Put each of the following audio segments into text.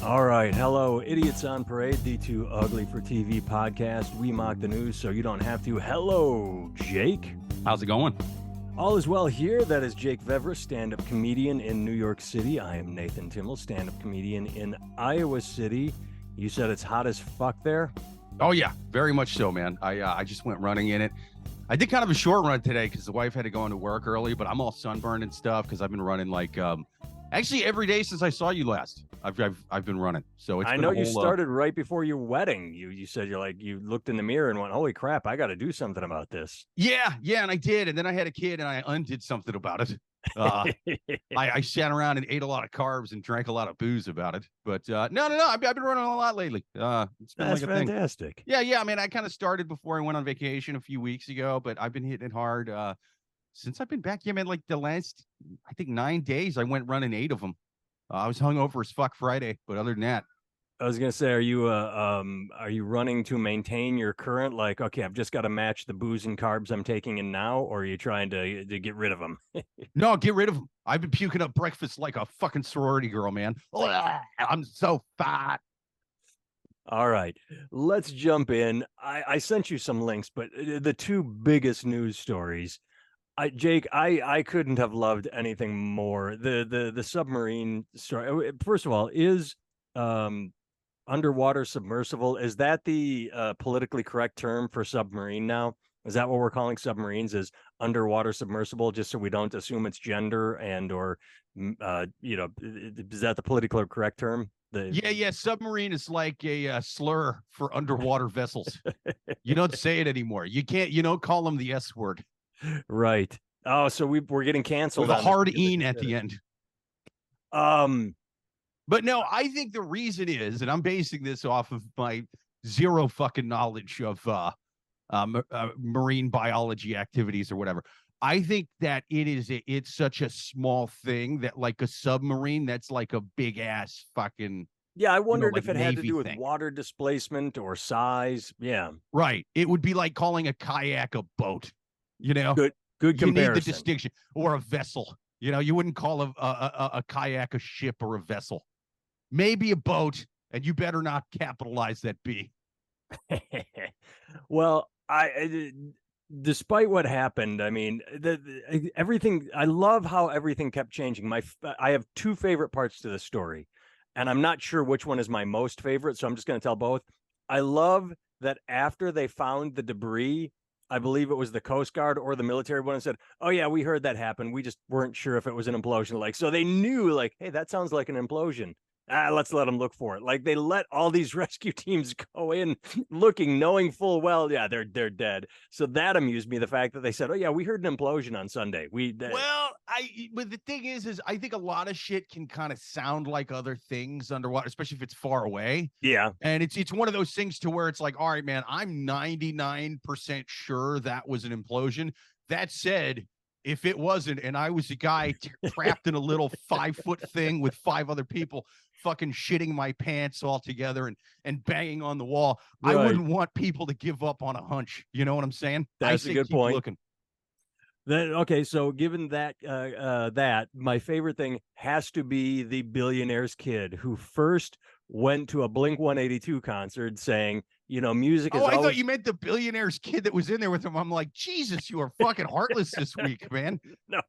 All right. Hello, Idiots on Parade, the Too Ugly for TV podcast. We mock the news so you don't have to. Hello, Jake. How's it going? All is well here. That is Jake Vevra, stand-up comedian in New York City. I am Nathan Timmel, stand-up comedian in Iowa City. You said it's hot as fuck there? Oh, yeah, very much so, man. I just went running in it. I did kind of a short run today because the wife had to go into work early, but I'm all sunburned and stuff because I've been running like actually every day since I saw you last. I've been running. So it's I been know a whole, you started right before your wedding. You said you looked in the mirror and went, holy crap, I got to do something about this. Yeah, and I did. And then I had a kid and I undid something about it. I sat around and ate a lot of carbs and drank a lot of booze about it. But no. I've been running a lot lately. It's been That's like a fantastic. thing. Yeah. I mean, I kind of started before I went on vacation a few weeks ago, but I've been hitting it hard since I've been back. Yeah, man, like the last, I think 9 days, I went running 8 of them. I was hungover as fuck Friday, but other than that, I was gonna say, are you running to maintain your current, like, okay, I've just got to match the booze and carbs I'm taking in now, or are you trying to get rid of them? no, get rid of them. I've been puking up breakfast like a fucking sorority girl, man. I'm so fat. All right, let's jump in. I sent you some links, but the two biggest news stories. Jake, I couldn't have loved anything more. The submarine story. First of all, is underwater submersible, is that the politically correct term for submarine now? Is that what we're calling submarines, is underwater submersible, just so we don't assume it's gender and or is that the politically correct term? Yeah. Submarine is like a slur for underwater vessels. You don't say it anymore. You don't call them the S word. Right. Oh, so we're getting canceled with a hard this "een" at the end. But no, I think the reason is, and I'm basing this off of my zero fucking knowledge of marine biology activities or whatever. I think that it's such a small thing that like a submarine, that's like a big ass fucking. Yeah, I wondered like if it had to do with thing. water displacement or size. Yeah. Right. It would be like calling a kayak a boat, Good comparison. You need the distinction. Or a vessel. You wouldn't call a kayak a ship or a vessel. Maybe a boat, and you better not capitalize that B. Well, despite what happened, I mean, everything. I love how everything kept changing. I have two favorite parts to the story, and I'm not sure which one is my most favorite, so I'm just going to tell both. I love that after they found the debris, I believe it was the Coast Guard or the military one, and said, "Oh yeah, we heard that happen. We just weren't sure if it was an implosion." Like, so they knew, like, hey, that sounds like an implosion. Let's let them look for it. Like, they let all these rescue teams go in looking, knowing full well, yeah, they're dead. So that amused me, the fact that they said, oh yeah, we heard an implosion on Sunday. But the thing is I think a lot of shit can kind of sound like other things underwater, especially if it's far away. Yeah. And it's one of those things to where it's like, all right, man, I'm 99% sure that was an implosion. That said, if it wasn't, and I was a guy trapped in a little 5-foot thing with 5 other people fucking shitting my pants all together and banging on the wall, right. I wouldn't want people to give up on a hunch. You know what I'm saying? That's a good point. Looking. Okay, so given that, that my favorite thing has to be the billionaire's kid who first went to a Blink-182 concert saying, music is I thought you meant the billionaire's kid that was in there with him. I'm like, Jesus, you are fucking heartless this week, man. No,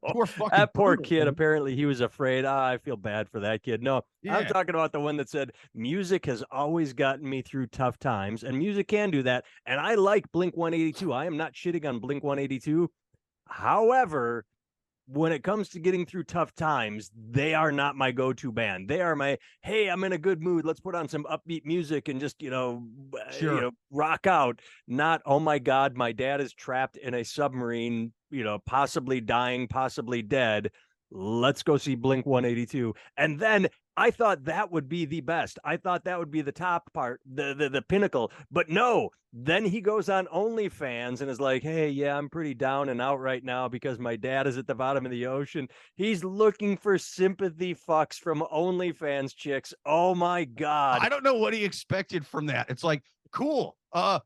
that poor kid, man. Apparently he was afraid. I feel bad for that kid. No, yeah. I'm talking about the one that said, music has always gotten me through tough times, and music can do that. And I like Blink-182. I am not shitting on Blink-182. However, when it comes to getting through tough times, they are not my go-to band. They are my, hey, I'm in a good mood. Let's put on some upbeat music and just, rock out. Not, oh my God, my dad is trapped in a submarine, possibly dying, possibly dead. Let's go see Blink-182. And then I thought that would be the best. I thought that would be the top part, the pinnacle. But no, then he goes on OnlyFans and is like, hey, yeah, I'm pretty down and out right now because my dad is at the bottom of the ocean. He's looking for sympathy fucks from OnlyFans chicks. Oh my God. I don't know what he expected from that. It's like, cool.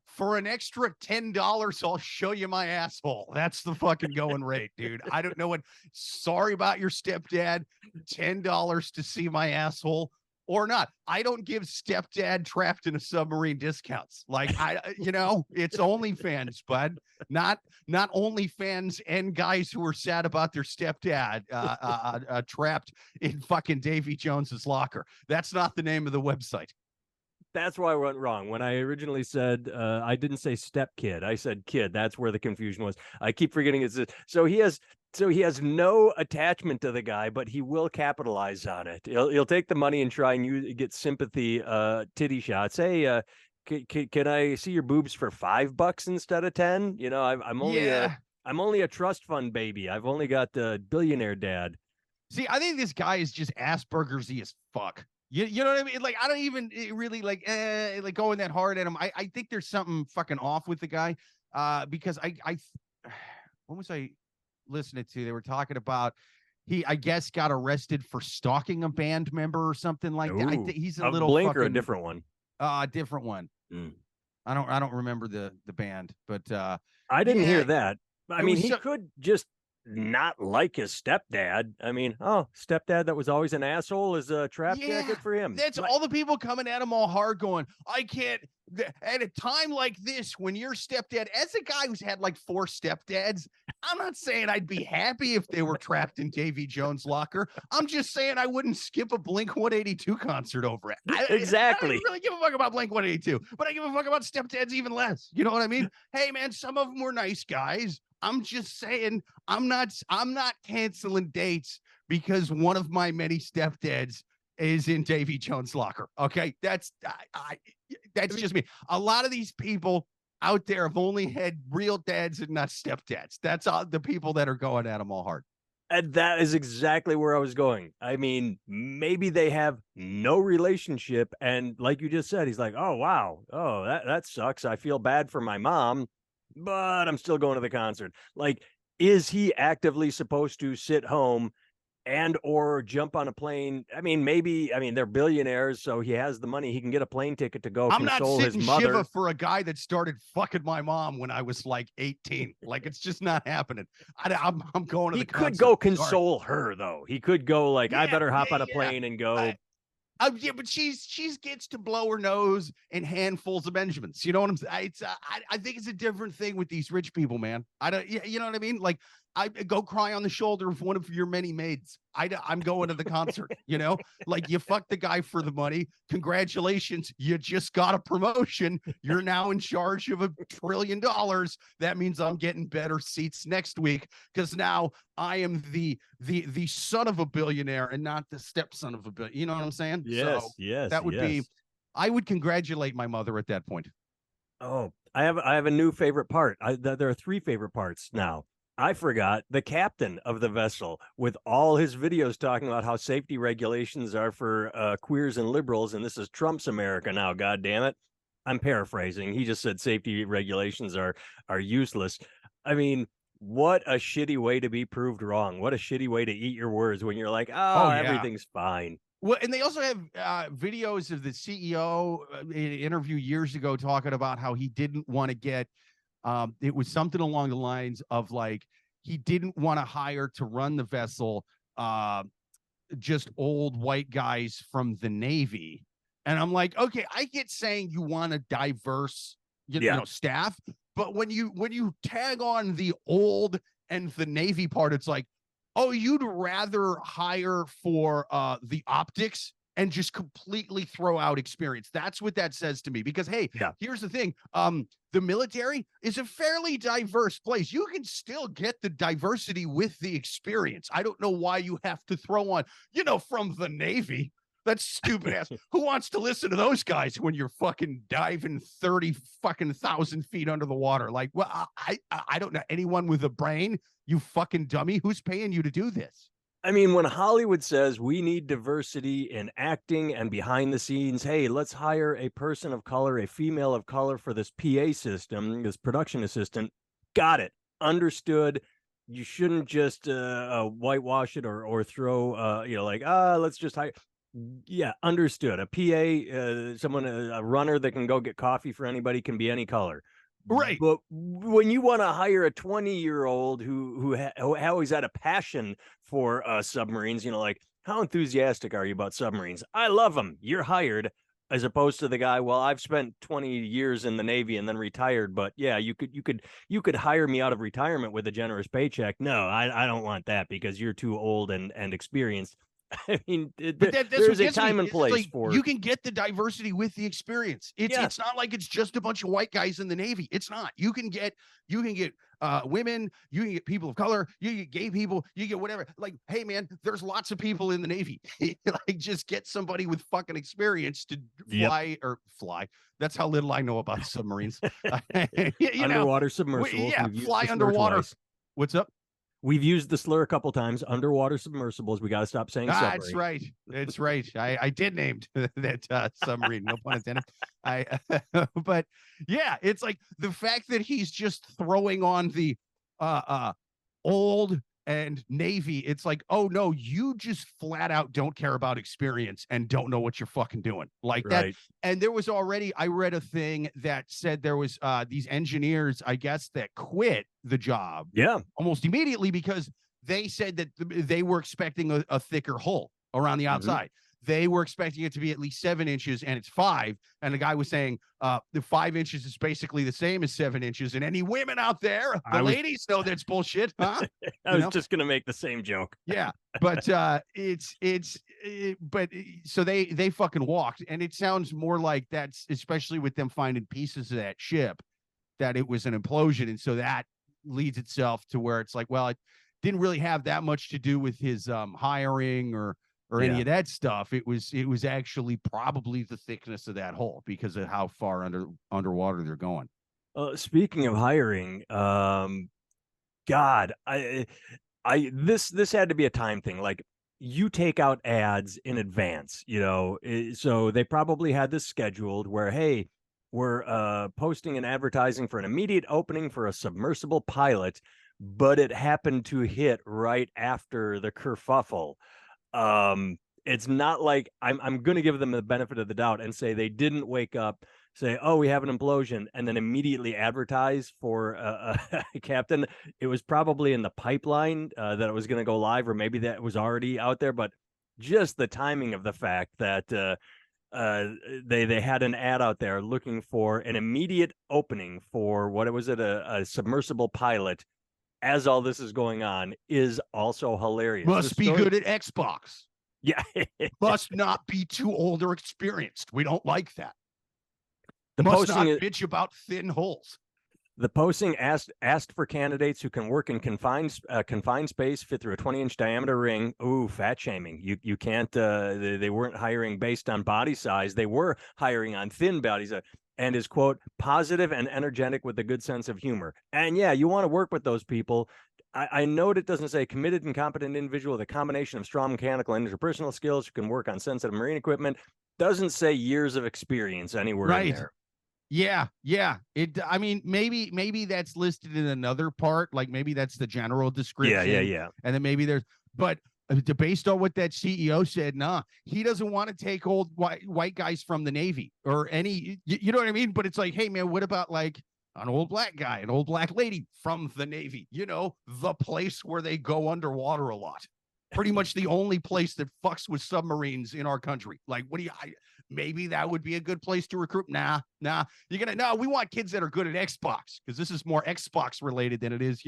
For an extra $10, I'll show you my asshole. That's the fucking going rate, dude. I don't know what. Sorry about your stepdad. $10 to see my asshole, or not. I don't give stepdad trapped in a submarine discounts. Like it's OnlyFans, bud. Not OnlyFans and guys who are sad about their stepdad trapped in fucking Davy Jones's locker. That's not the name of the website. That's why I went wrong. When I originally said, I didn't say step kid. I said kid. That's where the confusion was. I keep forgetting it's so he has no attachment to the guy, but he will capitalize on it. He'll take the money and try and get sympathy titty shots. Hey, can I see your boobs for $5 instead of 10? You know, I'm only a trust fund baby. I've only got the billionaire dad. See, I think this guy is just Asperger's-y as fuck. You know what I mean? Like, I don't even really like going that hard at him. I think there's something fucking off with the guy. Because what was I listening to? They were talking about he, I guess, got arrested for stalking a band member or something like that. He's a little Blink fucking, or a different one. A different one. I don't remember the band, but I didn't hear that. I mean, he could just not like his stepdad. I mean, stepdad that was always an asshole is a trap jacket for him. That's all the people coming at him all hard going, I can't, at a time like this, when your stepdad, as a guy who's had like 4 stepdads, I'm not saying I'd be happy if they were trapped in Davy Jones' locker. I'm just saying I wouldn't skip a Blink 182 concert over it. Exactly. I don't really give a fuck about Blink 182, but I give a fuck about stepdads even less. You know what I mean? Hey man, some of them were nice guys. I'm just saying I'm not canceling dates because one of my many stepdads is in Davy Jones' locker. Okay. That's just me. A lot of these people out there have only had real dads and not stepdads. That's all the people that are going at them all hard. And that is exactly where I was going. I mean, maybe they have no relationship. And like you just said, he's like, oh, wow. Oh, that sucks. I feel bad for my mom, but I'm still going to the concert. Like, is he actively supposed to sit home and or jump on a plane? I mean, maybe, they're billionaires, so he has the money. He can get a plane ticket to go console his mother. I'm not sitting Shiva for a guy that started fucking my mom when I was like 18. Like, it's just not happening. I'm going to the concert. He could go console her, though. He could go like, I better hop on a plane and go. Yeah, but she's gets to blow her nose in handfuls of Benjamins. You know what I'm saying? I think it's a different thing with these rich people, man. You know what I mean? Like, I go cry on the shoulder of one of your many maids. I'm going to the concert, you know, like you fucked the guy for the money. Congratulations. You just got a promotion. You're now in charge of $1 trillion. That means I'm getting better seats next week because now I am the son of a billionaire and not the stepson of a billionaire. You know what I'm saying? Yes, so yes. That would be, I would congratulate my mother at that point. Oh, I have a new favorite part. There are 3 favorite parts now. I forgot the captain of the vessel with all his videos talking about how safety regulations are for queers and liberals. And this is Trump's America now. God damn it. I'm paraphrasing. He just said safety regulations are useless. I mean, what a shitty way to be proved wrong. What a shitty way to eat your words when you're like, everything's fine. Well, and they also have videos of the CEO in an interview years ago talking about how he didn't want to get it was something along the lines of like he didn't want to hire to run the vessel just old white guys from the Navy. And I'm like, okay, I get saying you want a diverse you know staff, but when you tag on the old and the Navy part, it's like, oh, you'd rather hire for the optics and just completely throw out experience. That's what that says to me. Because, hey, here's the thing. The military is a fairly diverse place. You can still get the diversity with the experience. I don't know why you have to throw on, from the Navy. That's stupid ass. Who wants to listen to those guys when you're fucking diving 30,000 feet under the water? Like, well, I don't know anyone with a brain, you fucking dummy. Who's paying you to do this? I mean, when Hollywood says we need diversity in acting and behind the scenes, hey, let's hire a person of color, a female of color for this PA system, this production assistant. Got it. Understood. You shouldn't just whitewash it or throw, let's just hire. Yeah, understood. A PA, someone, a runner that can go get coffee for anybody can be any color. Right. But when you want to hire a 20-year-old who always had a passion for submarines, How enthusiastic are you about submarines? I love them. You're hired, as opposed to the guy, well, I've spent 20 years in the Navy and then retired, but yeah, you could hire me out of retirement with a generous paycheck. No, I don't want that because you're too old and experienced. I mean, But that's what there's a gets me. time and It's place like for you can get the diversity with the experience. It's not like it's just a bunch of white guys in the Navy. It's not. You can get women, you can get people of color, you get gay people, you get whatever. Like, hey man, there's lots of people in the Navy. Like, just get somebody with fucking experience to fly. That's how little I know about submarines. underwater submersibles. Yeah, fly underwater. Twice. What's up? We've used the slur a couple times. Underwater submersibles. We got to stop saying submarine. That's right. That's right. I did name that submarine. No pun intended. But yeah, it's like the fact that he's just throwing on the old and Navy. It's like, oh no, you just flat out don't care about experience and don't know what you're fucking doing like that. And there was already, I read a thing that said there was these engineers, I guess, that quit the job almost immediately because they said that they were expecting a thicker hull around the outside. They were expecting it to be at least 7 inches and it's 5. And the guy was saying the 5 inches is basically the same as 7 inches. And any women out there, ladies know that's bullshit. Huh? I was just going to make the same joke. Yeah. But so they fucking walked. And it sounds more like that's, especially with them finding pieces of that ship, that it was an implosion. And so that leads itself to where it's like, well, it didn't really have that much to do with his hiring or any of that stuff. It was actually probably the thickness of that hull because of how far underwater they're going. Speaking of hiring, God, this had to be a time thing. Like, you take out ads in advance, so they probably had this scheduled where, hey, we're posting and advertising for an immediate opening for a submersible pilot, but it happened to hit right after the kerfuffle. It's not like I'm going to give them the benefit of the doubt and say they didn't wake up, say, oh, we have an implosion, and then immediately advertise for a captain. It was probably in the pipeline that it was going to go live, or maybe that was already out there. But just the timing of the fact that they had an ad out there looking for an immediate opening for a submersible pilot as all this is going on is also hilarious. Must be good at Xbox. Yeah. Must not be too old or experienced. We don't like that. Must not bitch about thin holes. The posting asked for candidates who can work in confined space, fit through a 20-inch diameter ring. Ooh, fat shaming. You can't. They weren't hiring based on body size. They were hiring on thin bodies. And is, quote, positive and energetic with a good sense of humor. And yeah, you want to work with those people. I note it doesn't say committed and competent individual with a combination of strong mechanical and interpersonal skills who can work on sensitive marine equipment. Doesn't say years of experience anywhere in there. Yeah. I mean, maybe that's listed in another part. Like maybe that's the general description. Yeah. And then maybe but based on what that CEO said, he doesn't want to take old white guys from the Navy or any, you know what I mean? But it's like, hey man, what about like an old black guy, an old black lady from the Navy, the place where they go underwater a lot. Pretty much the only place that fucks with submarines in our country. Like, maybe that would be a good place to recruit. Nah. We want kids that are good at Xbox because this is more Xbox related than it is,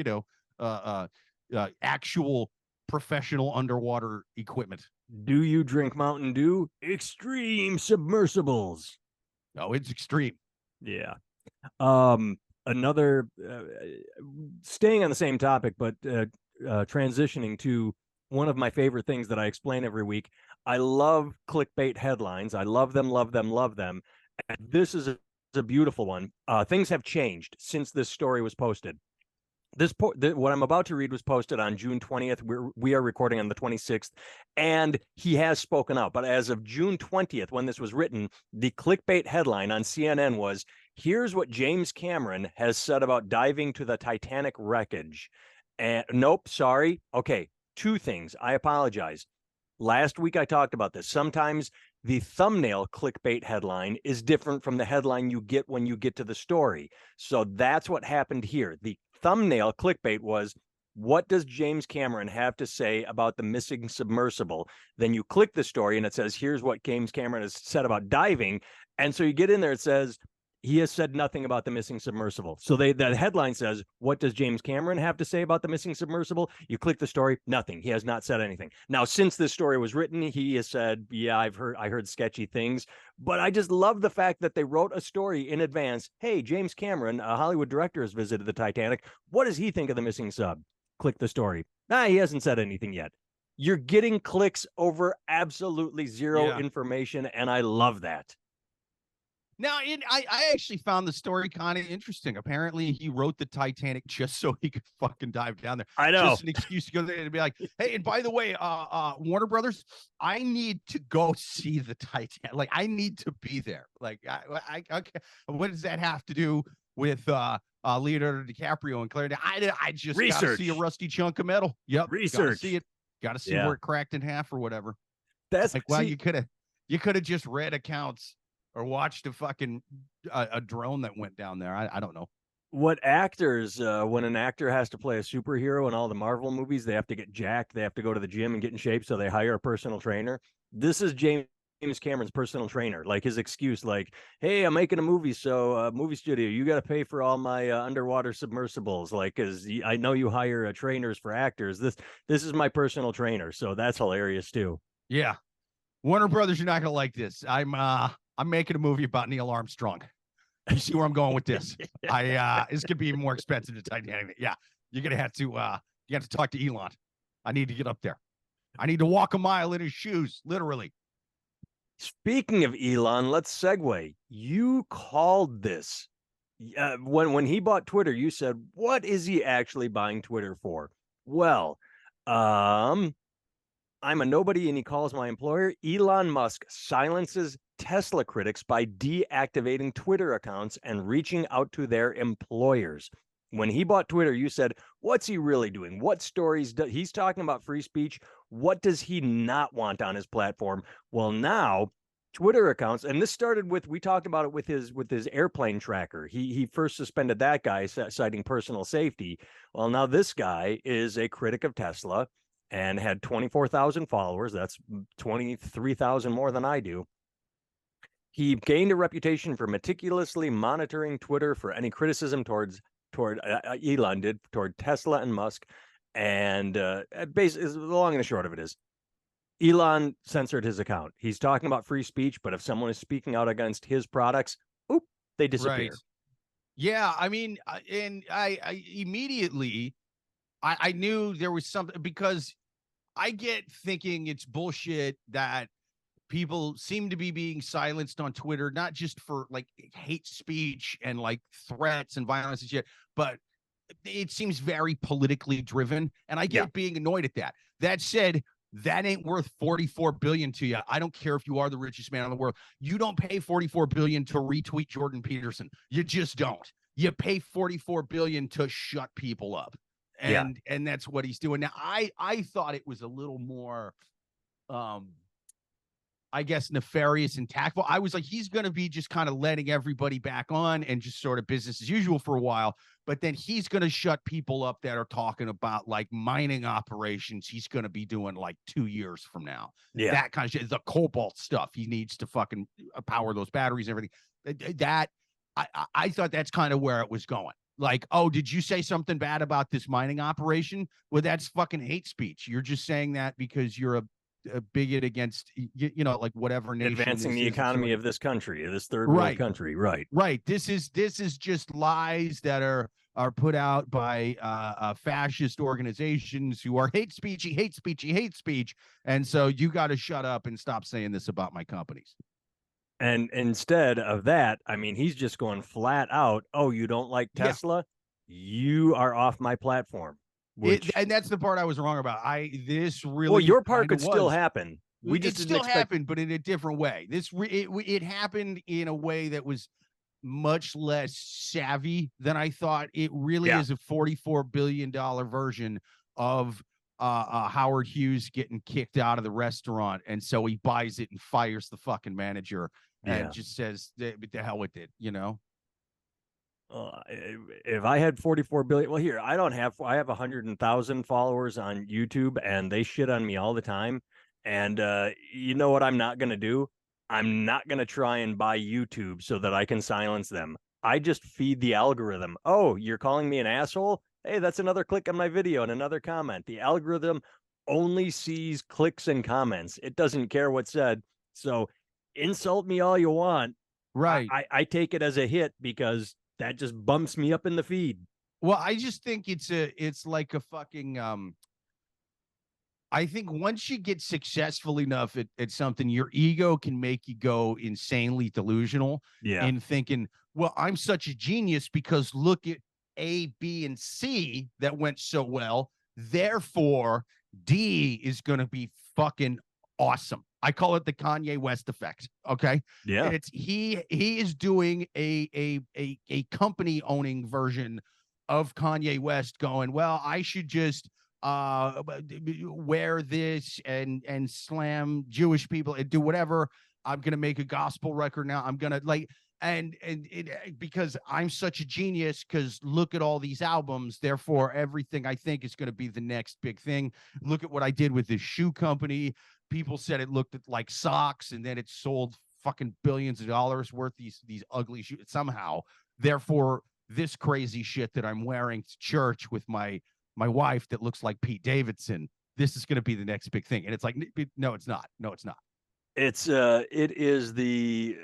actual professional underwater equipment. Do you drink Mountain Dew? Extreme submersibles. No, it's extreme. Yeah. Another staying on the same topic, but transitioning to one of my favorite things that I explain every week. I love clickbait headlines. I love them. And this is a beautiful one. Things have changed since this story was posted. What I'm about to read was posted on June 20th. We are recording on the 26th, and he has spoken out. But as of June 20th, when this was written, the clickbait headline on CNN was, "Here's what James Cameron has said about diving to the Titanic wreckage." And nope, sorry. Okay, 2 things. I apologize. Last week I talked about this. Sometimes the thumbnail clickbait headline is different from the headline you get when you get to the story. So that's what happened here. The thumbnail clickbait was, what does James Cameron have to say about the missing submersible? Then you click the story and it says, here's what James Cameron has said about diving. And so you get in there, it says, he has said nothing about the missing submersible. So the headline says, what does James Cameron have to say about the missing submersible? You click the story, nothing. He has not said anything. Now, since this story was written, he has said, yeah, I heard sketchy things. But I just love the fact that they wrote a story in advance. Hey, James Cameron, a Hollywood director, has visited the Titanic. What does he think of the missing sub? Click the story. He hasn't said anything yet. You're getting clicks over absolutely zero information, and I love that. Now, I actually found the story kind of interesting. Apparently, he wrote the Titanic just so he could fucking dive down there. I know. Just an excuse to go there and be like, hey, and by the way, Warner Brothers, I need to go see the Titanic. Like, I need to be there. Like, okay. What does that have to do with Leonardo DiCaprio and Claire? I just got to see a rusty chunk of metal. Yep. Research. Gotta see it. Got to see where it cracked in half or whatever. That's like, well, you could have just read accounts or watched a drone that went down there. I don't know. What actors, when an actor has to play a superhero in all the Marvel movies, they have to get jacked. They have to go to the gym and get in shape. So they hire a personal trainer. This is James Cameron's personal trainer. Like his excuse, like, hey, I'm making a movie. So movie studio, you got to pay for all my underwater submersibles. Like, cause I know you hire trainers for actors. This is my personal trainer. So that's hilarious too. Yeah. Warner Brothers, you're not going to like this. I'm making a movie about Neil Armstrong. You see where I'm going with this? This could be even more expensive than Titanic. Yeah, you're gonna have to talk to Elon. I need to get up there. I need to walk a mile in his shoes, literally. Speaking of Elon, let's segue. You called this when he bought Twitter. You said, "What is he actually buying Twitter for?" Well, I'm a nobody, and he calls my employer. Elon Musk silences Tesla critics by deactivating Twitter accounts and reaching out to their employers. When he bought Twitter, you said, what's he really doing? What stories he's talking about free speech? What does he not want on his platform? Well, now Twitter accounts, and this started with, we talked about it with his airplane tracker. He first suspended that guy, citing personal safety. Well, now this guy is a critic of Tesla and had 24,000 followers. That's 23,000 more than I do. He gained a reputation for meticulously monitoring Twitter for any criticism toward Elon did toward Tesla and Musk. And basically, the long and the short of it is, Elon censored his account. He's talking about free speech, but if someone is speaking out against his products, they disappear. Right. Yeah, I mean, and I immediately, I knew there was something, because I get thinking it's bullshit that people seem to be being silenced on Twitter, not just for like hate speech and like threats and violence and shit, but it seems very politically driven. And I get being annoyed at that. That said, that ain't worth 44 billion to you. I don't care if you are the richest man in the world. You don't pay 44 billion to retweet Jordan Peterson. You just don't. You pay 44 billion to shut people up. And that's what he's doing. Now, I thought it was a little more I guess, nefarious and tactful. I was like, he's going to be just kind of letting everybody back on and just sort of business as usual for a while. But then he's going to shut people up that are talking about like mining operations. He's going to be doing like 2 years from now. Yeah. That kind of shit. The cobalt stuff. He needs to fucking power those batteries and everything. That I thought that's kind of where it was going. Like, oh, did you say something bad about this mining operation? Well, that's fucking hate speech. You're just saying that because you're a bigot against, you know, like whatever nation advancing the economy of this country, this third world country. Right. This is just lies that are put out by fascist organizations who are hate speech. And so you got to shut up and stop saying this about my companies. And instead of that, I mean, he's just going flat out. Oh, you don't like Tesla? Yeah. You are off my platform. And that's the part I was wrong about. Well, your part could still happen. We just still happened, but in a different way. It happened in a way that was much less savvy than I thought. It really is a $44 billion version of Howard Hughes getting kicked out of the restaurant, and so he buys it and fires the fucking manager and just says, "The hell with it," you know. If I had 44 billion, well, here I have 100,000 followers on YouTube, and they shit on me all the time. And you know what I'm not gonna do? I'm not gonna try and buy YouTube so that I can silence them. I just feed the algorithm. Oh, you're calling me an asshole? Hey, that's another click on my video and another comment. The algorithm only sees clicks and comments. It doesn't care what's said. So insult me all you want. Right. I take it as a hit because that just bumps me up in the feed. Well, I just think it's like a fucking I think once you get successful enough at something, your ego can make you go insanely delusional in thinking, well, I'm such a genius because look at A, B, and C that went so well. Therefore, D is going to be fucking awesome. I call it the Kanye West effect. Okay. Yeah. It's he is doing a company owning version of Kanye West going, well, I should just wear this and slam Jewish people and do whatever. I'm gonna make a gospel record now. I'm gonna like and because I'm such a genius, because look at all these albums, therefore everything I think is gonna be the next big thing. Look at what I did with this shoe company. People said it looked like socks, and then it sold fucking billions of dollars worth these ugly shoes somehow. Therefore, this crazy shit that I'm wearing to church with my wife that looks like Pete Davidson, this is going to be the next big thing. And it's like, no, it's not. No, it's not. It is the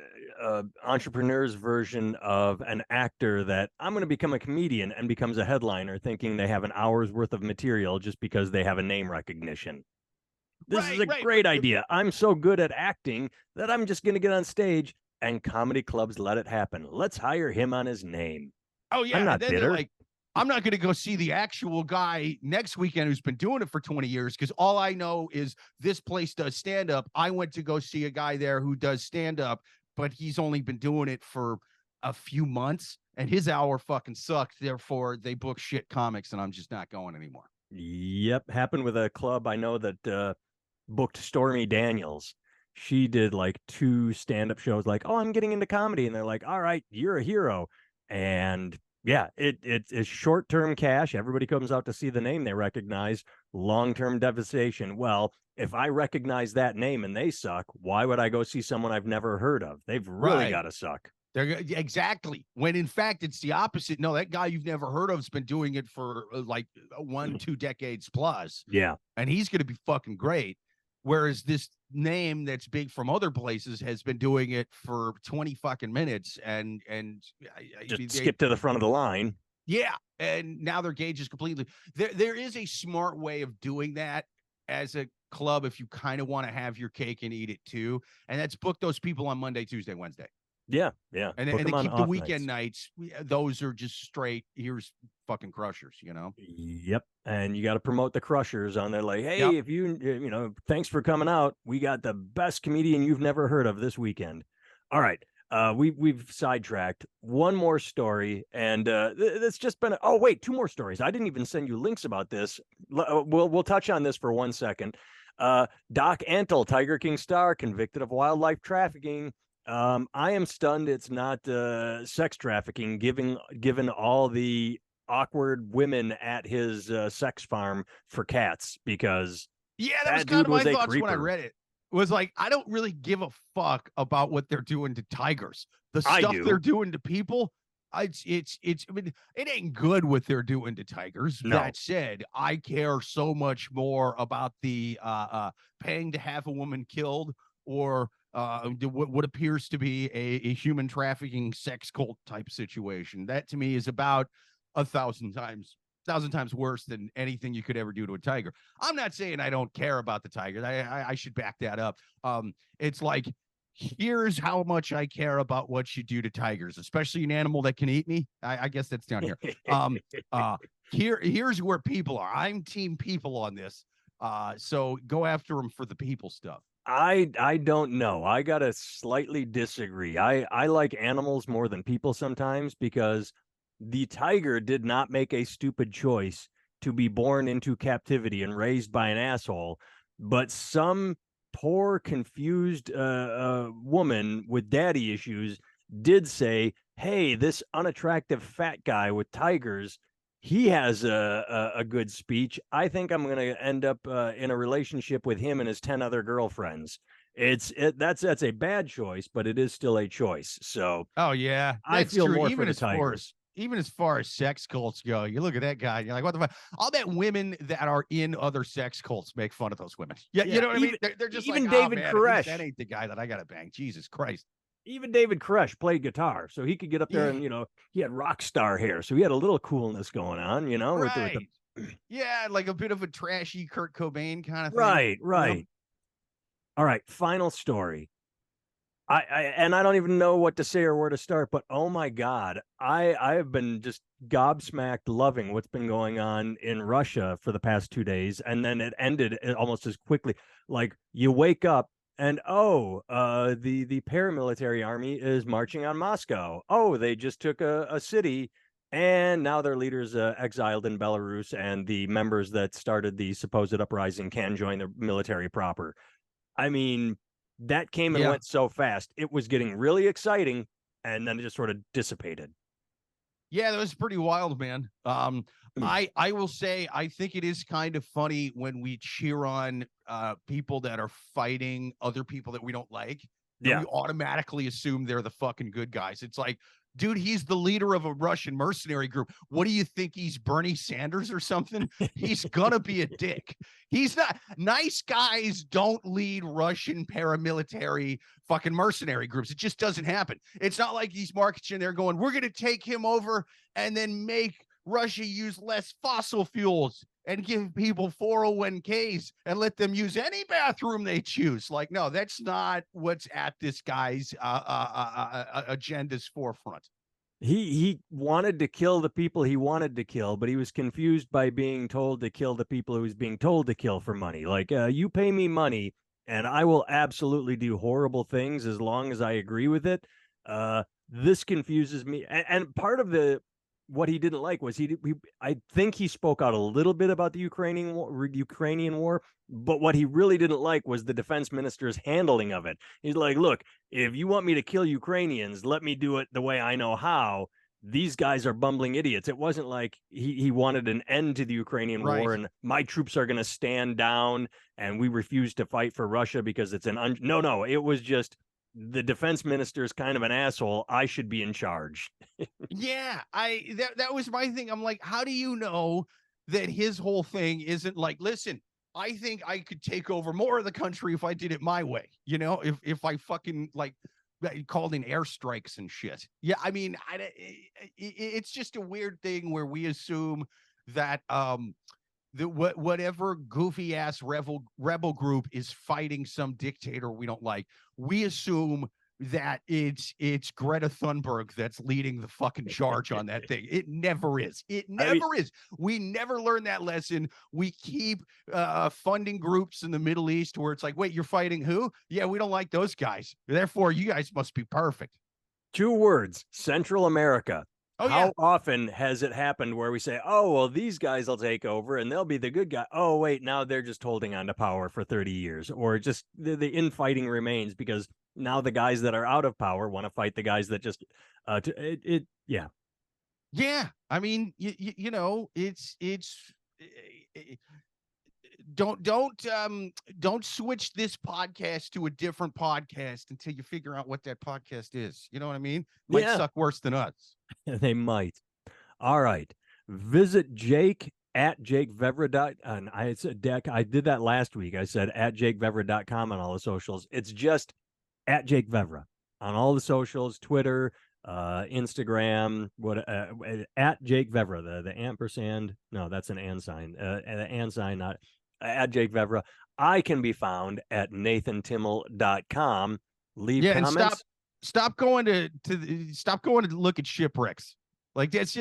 entrepreneur's version of an actor that I'm going to become a comedian and becomes a headliner thinking they have an hour's worth of material just because they have a name recognition. This is a great idea. I'm so good at acting that I'm just going to get on stage, and comedy clubs let it happen. Let's hire him on his name. Oh, yeah. I'm not bitter. Like, I'm not going to go see the actual guy next weekend who's been doing it for 20 years because all I know is this place does stand up. I went to go see a guy there who does stand up, but he's only been doing it for a few months and his hour fucking sucked. Therefore, they book shit comics and I'm just not going anymore. Yep. Happened with a club I know that booked Stormy Daniels. She did like 2 stand-up shows like, oh, I'm getting into comedy. And they're like, all right, you're a hero. And yeah, it's short-term cash. Everybody comes out to see the name they recognize. Long-term devastation. Well, if I recognize that name and they suck, why would I go see someone I've never heard of? They've really got to suck. They're exactly, when in fact it's the opposite. No, that guy you've never heard of has been doing it for like 1-2 decades plus. Yeah, and he's going to be fucking great. Whereas this name that's big from other places has been doing it for 20 fucking minutes and just skip to the front of the line. Yeah, and now their gauge is completely there is a smart way of doing that as a club if you kind of want to have your cake and eat it too, and that's book those people on Monday, Tuesday, Wednesday. Yeah. And they keep the weekend nights. Those are just straight, here's fucking crushers, you know? Yep. And you got to promote the crushers on there. Like, hey, if thanks for coming out. We got the best comedian you've never heard of this weekend. All right. We've sidetracked. One more story. And it's just been, 2 more stories. I didn't even send you links about this. We'll touch on this for 1 second. Doc Antle, Tiger King star, convicted of wildlife trafficking. I am stunned it's not sex trafficking, given all the awkward women at his sex farm for cats, because that was kind of my thoughts when I read it. Was like, I don't really give a fuck about what they're doing to tigers. The stuff they're doing to people, I mean, it ain't good what they're doing to tigers. No. That said, I care so much more about the paying to have a woman killed or what appears to be a human trafficking sex cult type situation. That to me is about 1,000 times worse than anything you could ever do to a tiger. I'm not saying I don't care about the tiger. I should back that up. It's like, here's how much I care about what you do to tigers, especially an animal that can eat me. I guess that's down here. Here's where people are. I'm team people on this. So go after them for the people stuff. I don't know. I gotta slightly disagree. I like animals more than people sometimes, because the tiger did not make a stupid choice to be born into captivity and raised by an asshole, but some poor confused woman with daddy issues did say, hey, this unattractive fat guy with tigers, he has a good speech. I think I'm going to end up in a relationship with him and his 10 other girlfriends. That's a bad choice, but it is still a choice. So Oh yeah, I that's feel true. more for the tigers. Even as far as sex cults go, you look at that guy, you're like, what the fuck? I'll bet women that are in other sex cults make fun of those women. Yeah, you Yeah, know what I mean? They're just like, even oh David man, at least that Koresh. ain't the guy that I gotta bang. Jesus Christ. Even David Koresh played guitar, so he could get up there Yeah, and he had rock star hair, so he had a little coolness going on, with the right. Yeah, like a bit of a trashy Kurt Cobain kind of thing. right, You know? right. All right, final story. I don't even know what to say or where to start, but oh my God, I have been just gobsmacked loving what's been going on in Russia for the past 2 days, and then it ended almost as quickly. Like you wake up and the paramilitary army is marching on Moscow. Oh, they just took a city, and now their leaders exiled in Belarus, and the members that started the supposed uprising can join the military proper. I mean, that came and Yeah. went so fast. It was getting really exciting, and then it just sort of dissipated. Yeah, that was pretty wild, man. I will say I think it is kind of funny when we cheer on people that are fighting other people that we don't like. And Yeah. we automatically assume they're the fucking good guys. It's like, dude, he's the leader of a Russian mercenary group. What do you think? He's Bernie Sanders or something? He's gonna be a dick. He's not. Nice guys don't lead Russian paramilitary fucking mercenary groups. It just doesn't happen. It's not like he's marching there going, we're gonna take him over and then make Russia use less fossil fuels and give people 401ks and let them use any bathroom they choose. Like, no, that's not what's at this guy's agenda's forefront. He wanted to kill the people he wanted to kill, but he was confused by being told to kill the people he was being told to kill for money. Like, you pay me money, and I will absolutely do horrible things as long as I agree with it. This confuses me, and part of the what he didn't like was I think he spoke out a little bit about the Ukrainian war, but what he really didn't like was the defense minister's handling of it. He's like, look, if you want me to kill Ukrainians, let me do it the way I know how. These guys are bumbling idiots. It wasn't like he wanted an end to the Ukrainian war Right. and my troops are going to stand down and we refuse to fight for Russia because it's no. It was just the defense minister is kind of an asshole. I should be in charge. Yeah, that was my thing. I'm like, how do you know that his whole thing isn't like, listen, I think I could take over more of the country if I did it my way. You know, if I fucking like called in airstrikes and shit. Yeah, I mean, it's just a weird thing where we assume that whatever goofy ass rebel group is fighting some dictator we don't like, we assume that it's Greta Thunberg that's leading the fucking charge on that thing. It never is. It never is. We never learn that lesson. We keep funding groups in the Middle East where it's like, wait, you're fighting who? Yeah, we don't like those guys. Therefore, you guys must be perfect. 2 words: Central America. Oh, How yeah. often has it happened where we say, oh, well, these guys will take over and they'll be the good guy? Oh, wait, now they're just holding on to power for 30 years, or just the infighting remains because now the guys that are out of power want to fight the guys that just, yeah. Yeah. I mean, you know, it's, don't switch this podcast to a different podcast until you figure out what that podcast is. You know what I mean? Might suck worse than us. They might. All right. Visit Jake at jakevevra. And I did that last week. I said at jakevevra.com on all the socials. It's just at Jake Vevra on all the socials, Twitter, Instagram, at Jake Vevra, the ampersand. No, that's an and sign. The and sign, not at Jake Vevra. I can be found at nathantimmel.com. Leave comments. And stop going to look at shipwrecks. Like it's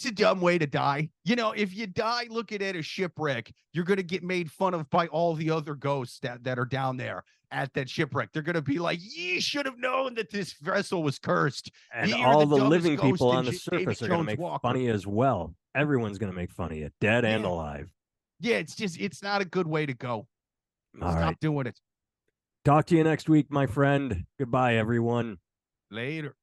a dumb way to die. You know, if you die looking at a shipwreck, you're going to get made fun of by all the other ghosts that are down there at that shipwreck. They're going to be like, ye should have known that this vessel was cursed. And all the living people on the surface are going to make funny as well. Everyone's going to make fun of you, dead and alive. Yeah, it's not a good way to go. Stop doing it. Talk to you next week, my friend. Goodbye, everyone. Later.